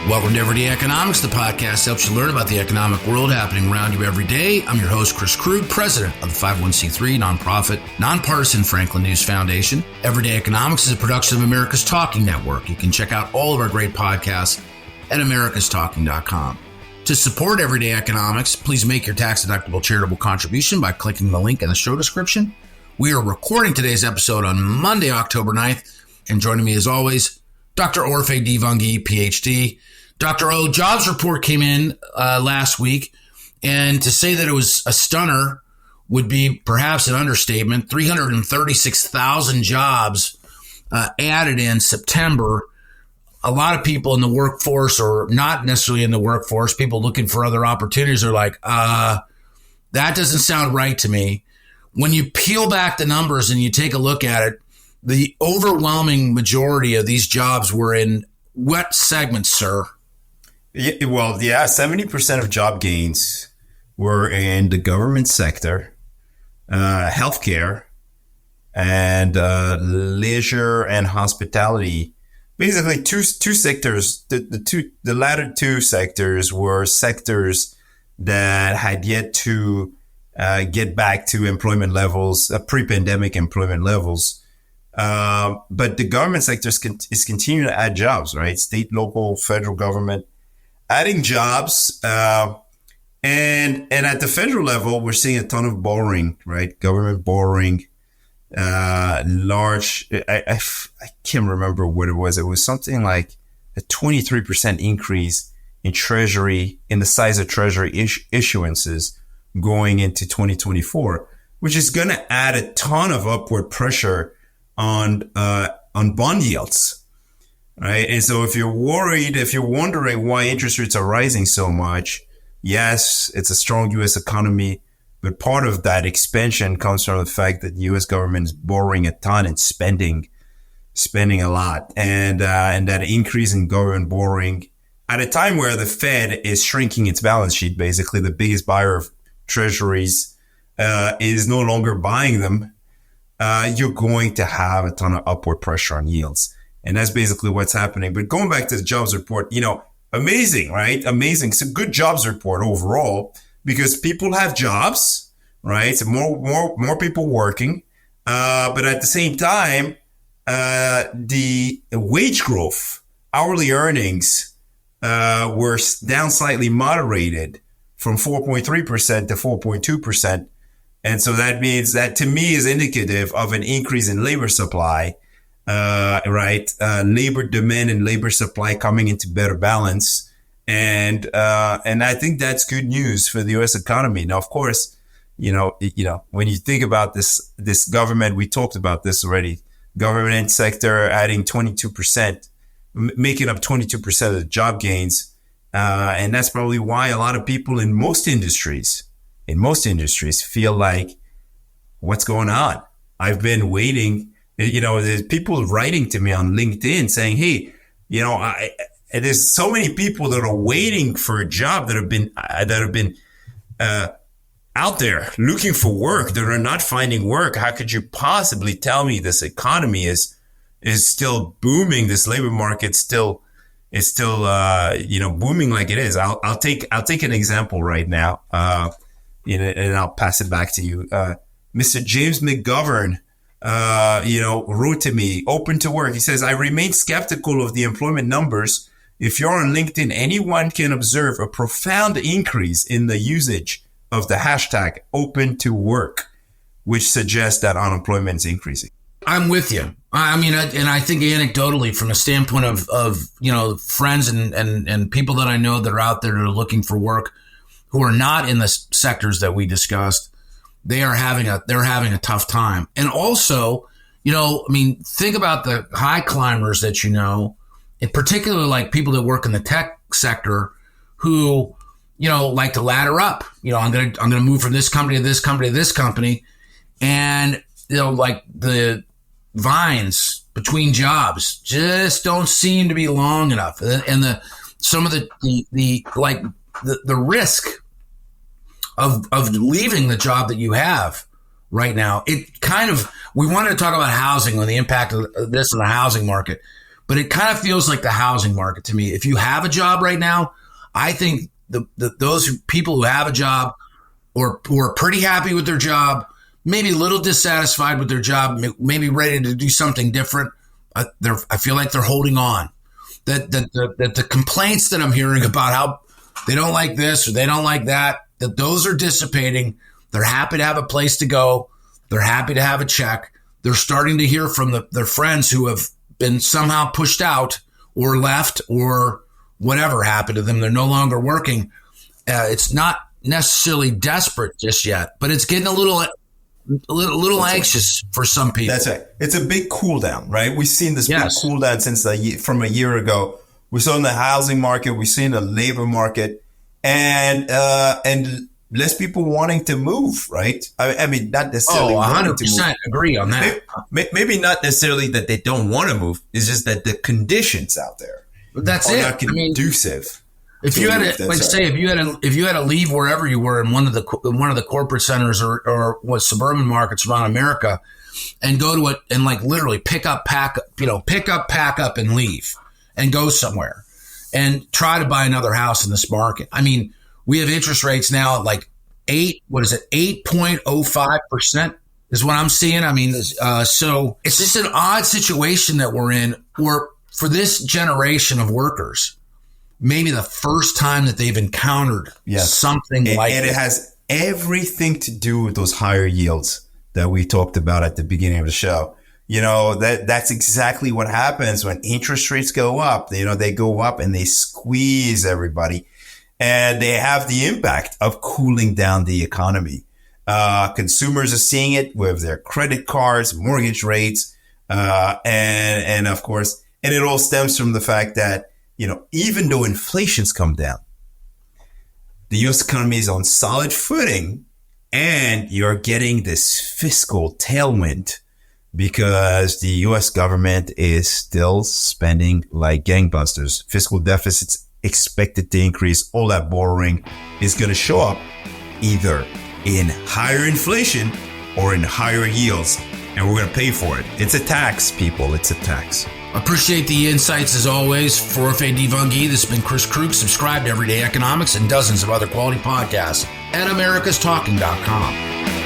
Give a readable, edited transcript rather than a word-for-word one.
Welcome to Everyday Economics, the podcast that helps you learn about the economic world happening around you every day. I'm your host, Chris Krug, president of the 501c3 nonprofit, nonpartisan Franklin News Foundation. Everyday Economics is a production of America's Talking Network. You can check out all of our great podcasts at americastalking.com. To support Everyday Economics, please make your tax-deductible charitable contribution by clicking the link in the show description. We are recording today's episode on Monday, October 9th, and joining me as always, Dr. Orphe Divounguy, PhD. Dr. O, jobs report came in last week, and to say that it was a stunner would be perhaps an understatement. 336,000 jobs added in September. A lot of people in the workforce, or not necessarily in the workforce, people looking for other opportunities are like, that doesn't sound right to me. When you peel back the numbers and you take a look at it, the overwhelming majority of these jobs were in what segments, sir? Yeah, well, 70% of job gains were in the government sector, healthcare, and leisure and hospitality. Basically, two sectors. The latter two sectors were sectors that had yet to get back to employment levels, pre-pandemic employment levels. But the government sector is continuing to add jobs, right? State, local, federal government. Adding jobs, and at the federal level, we're seeing a ton of borrowing, right? Government borrowing, large. I can't remember what it was. It was something like a 23% increase in the size of treasury issuances going into 2024, which is going to add a ton of upward pressure on bond yields. Right. And so if you're wondering why interest rates are rising so much, yes, it's a strong U.S. economy. But part of that expansion comes from the fact that the U.S. government is borrowing a ton and spending a lot. And that increase in government borrowing at a time where the Fed is shrinking its balance sheet, basically the biggest buyer of treasuries is no longer buying them. You're going to have a ton of upward pressure on yields. And that's basically what's happening. But going back to the jobs report, amazing, right? Amazing. It's a good jobs report overall because people have jobs, right? So more people working. But at the same time, the wage growth, hourly earnings were down slightly moderated from 4.3% to 4.2%. And so that means that to me is indicative of an increase in labor supply. Labor demand and labor supply coming into better balance. And I think that's good news for the U.S. economy. Now, of course, when you think about this government, we talked about this already, government sector adding 22%, making up 22% of the job gains. And that's probably why a lot of people in most industries feel like, what's going on? I've been waiting. There's people writing to me on LinkedIn saying, hey, there's so many people that are waiting for a job that have been out there looking for work that are not finding work. How could you possibly tell me this economy is still booming? This labor market is still booming like it is. I'll take an example right now, and I'll pass it back to you. Mr. James McGovern, wrote to me, open to work. He says, I remain skeptical of the employment numbers. If you're on LinkedIn, anyone can observe a profound increase in the usage of the hashtag open to work, which suggests that unemployment is increasing. I'm with you. I mean, and I think anecdotally from a standpoint of friends and people that I know that are out there that are looking for work who are not in the sectors that we discussed, they're having a tough time. And also, think about the high climbers that in particular, like people that work in the tech sector who, like to ladder up. I'm going to move from this company to this company to this company. And, like the vines between jobs just don't seem to be long enough. And the risk of leaving the job that you have right now, we wanted to talk about housing and the impact of this on the housing market. but it kind of feels like the housing market to me. If you have a job right now, I think those people who have a job or who are pretty happy with their job, maybe a little dissatisfied with their job, maybe ready to do something different, I feel like they're holding on. That the complaints that I'm hearing about how they don't like this or they don't like that, that those are dissipating. They're happy to have a place to go. They're happy to have a check. They're starting to hear from their friends who have been somehow pushed out or left or whatever happened to them. They're no longer working. It's not necessarily desperate just yet, but it's getting a little anxious for some people. That's right. It's a big cool down, right? We've seen this big cool down from a year ago. We saw in the housing market, we see in the labor market, and less people wanting to move, right? I mean, not necessarily. 100% agree on that. Maybe not necessarily that they don't want to move. It's just that the conditions out there are not conducive. If you had to, if you had to leave wherever you were in one of the corporate centers or what suburban markets around America, and go to it and like literally pick up, pack up, and leave and go somewhere and try to buy another house in this market. I mean, we have interest rates now at like 8.05% is what I'm seeing. I mean, so it's just an odd situation that we're in, where for this generation of workers, maybe the first time that they've encountered something like that. And it has everything to do with those higher yields that we talked about at the beginning of the show. You know, that's exactly what happens when interest rates go up. You know, they go up and they squeeze everybody, and they have the impact of cooling down the economy. Consumers are seeing it with their credit cards, mortgage rates, and of course, and it all stems from the fact that, you know, even though inflation's come down, the U.S. economy is on solid footing, and you're getting this fiscal tailwind because the U.S. government is still spending like gangbusters. Fiscal deficits expected to increase. All that borrowing is going to show up either in higher inflation or in higher yields, and we're going to pay for it. It's a tax, people. It's a tax. Appreciate the insights as always. For Orphe Divounguy, this has been Chris Krug. Subscribe to Everyday Economics and dozens of other quality podcasts at americastalking.com.